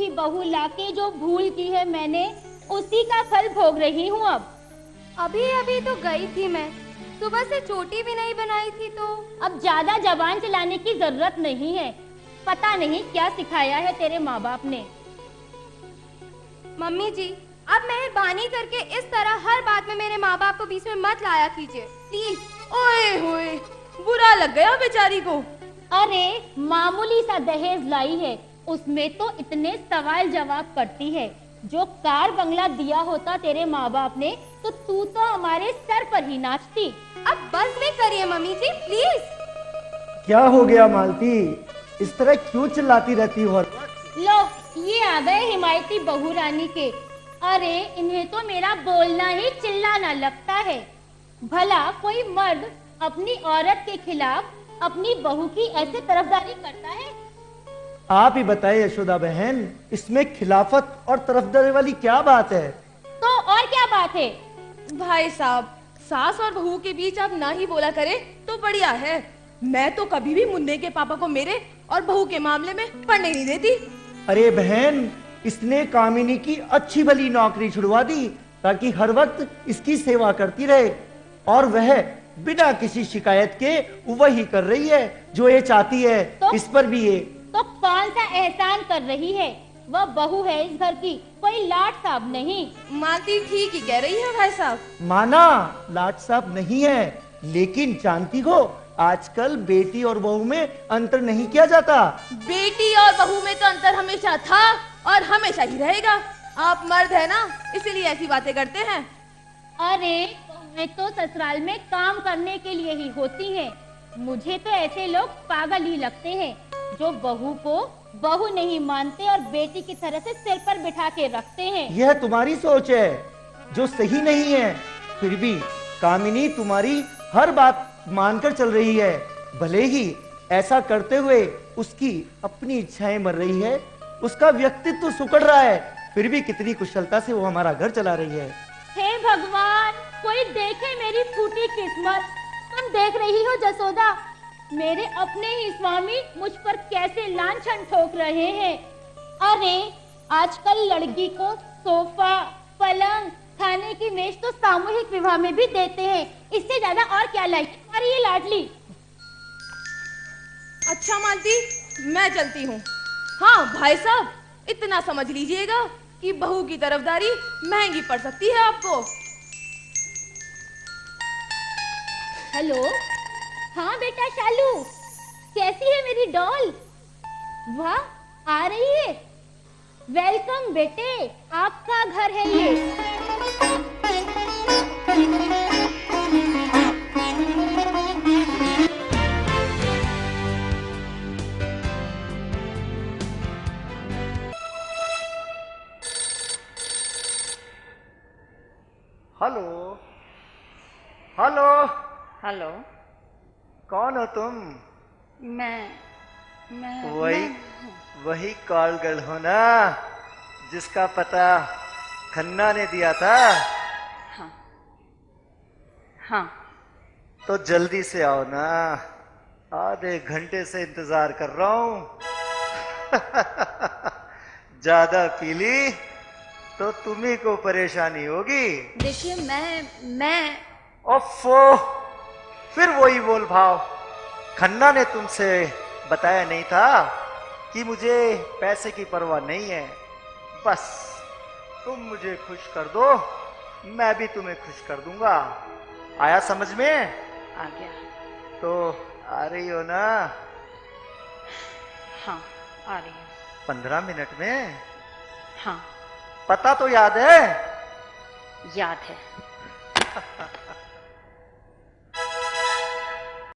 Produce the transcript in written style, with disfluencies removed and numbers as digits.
मीठी बहू लाके जो भूल की है मैंने, उसी का फल भोग रही हूँ अब। अभी अभी तो गई थी मैं, सुबह से चोटी भी नहीं बनाई थी तो। अब ज्यादा जबान चलाने की जरूरत नहीं है। पता नहीं क्या सिखाया है तेरे माँ बाप ने। मम्मी जी, अब मेहरबानी करके इस तरह हर बात में मेरे माँ बाप को बीच में मत लाया कीजिए प्लीज। ओए होए, बुरा लग गया बेचारी को। अरे मामूली सा दहेज लाई है, उसमें तो इतने सवाल जवाब करती है। जो कार बंगला दिया होता तेरे माँ बाप ने तो तू तो हमारे सर पर ही नाचती। अब बस नहीं करिए मम्मी जी प्लीज। क्या हो गया मालती, इस तरह क्यों चिल्लाती रहती हो? लो ये आ गए हिमायती बहू रानी के। अरे इन्हें तो मेरा बोलना ही चिल्लाना लगता है। भला कोई मर्द अपनी औरत के खिलाफ अपनी बहू की ऐसे तरफदारी करता है? आप ही बताइए यशोदा बहन, इसमें खिलाफत और तरफदारी वाली क्या बात है? तो और क्या बात है? भाई साहब, सास और बहू के बीच आप ना ही बोला करे तो बढ़िया है। मैं तो कभी भी मुन्ने के पापा को मेरे और बहू के मामले में पढ़ने नहीं देती। अरे बहन, इसने कामिनी की अच्छी भली नौकरी छुड़वा दी ताकि हर वक्त इसकी सेवा करती रहे, और वह बिना किसी शिकायत के वही कर रही है जो ये चाहती है। तो? इस पर भी ये तो कौन सा एहसान कर रही है? वह बहू है इस घर की, कोई लाट साहब नहीं। मालती ठीक ही कह रही है भाई साहब। माना लाट साहब नहीं है, लेकिन जानती हो आजकल बेटी और बहू में अंतर नहीं किया जाता। बेटी और बहू में तो अंतर हमेशा था और हमेशा ही रहेगा। आप मर्द है ना, इसीलिए ऐसी बातें करते हैं। अरे बहुएं तो ससुराल में काम करने के लिए ही होती हैं। मुझे तो ऐसे लोग पागल ही लगते हैं जो बहू को बहू नहीं मानते और बेटी की तरह से सिर पर बिठा के रखते हैं। यह तुम्हारी सोच है जो सही नहीं है। फिर भी कामिनी तुम्हारी हर बात मानकर चल रही है। भले ही ऐसा करते हुए उसकी अपनी इच्छाएं मर रही है, उसका व्यक्तित्व सुकड़ रहा है, फिर भी कितनी कुशलता से वो हमारा घर चला रही है। हे भगवान, कोई देखे मेरी फूटी किस्मत। तुम देख रही हो जसोदा, मेरे अपने ही स्वामी मुझ पर कैसे लांछन ठोक रहे हैं। अरे आजकल लड़की को सोफा, पलंग, खाने की मेज तो सामूहिक विवाह में भी देते हैं। इससे ज्यादा और क्या लाइक? अरे ये लाडली। अच्छा मालती, मैं चलती हूँ। हाँ भाई साहब, इतना समझ लीजिएगा कि बहू की तरफदारी महंगी पड़ सकती है आपको। हेलो, हाँ बेटा शालू, कैसी है मेरी डॉल? वाह, आ रही है। वेलकम बेटे, आपका घर है ये। Hello hello, hello. कौन हो तुम? मैं वही कॉल गर्ल हो ना जिसका पता खन्ना ने दिया था? हाँ हाँ। तो जल्दी से आओ ना, आधे घंटे से इंतजार कर रहा हूं। ज्यादा पी ली तो तुम्ही को परेशानी होगी। देखिए मैं ओफो, फिर वही बोल भाव। खन्ना ने तुमसे बताया नहीं था कि मुझे पैसे की परवाह नहीं है। बस तुम मुझे खुश कर दो, मैं भी तुम्हें खुश कर दूंगा। आया समझ में? आ गया। तो आ रही हो ना? हाँ आ रही हूँ। 15 मिनट में? हाँ पता तो याद है? याद है।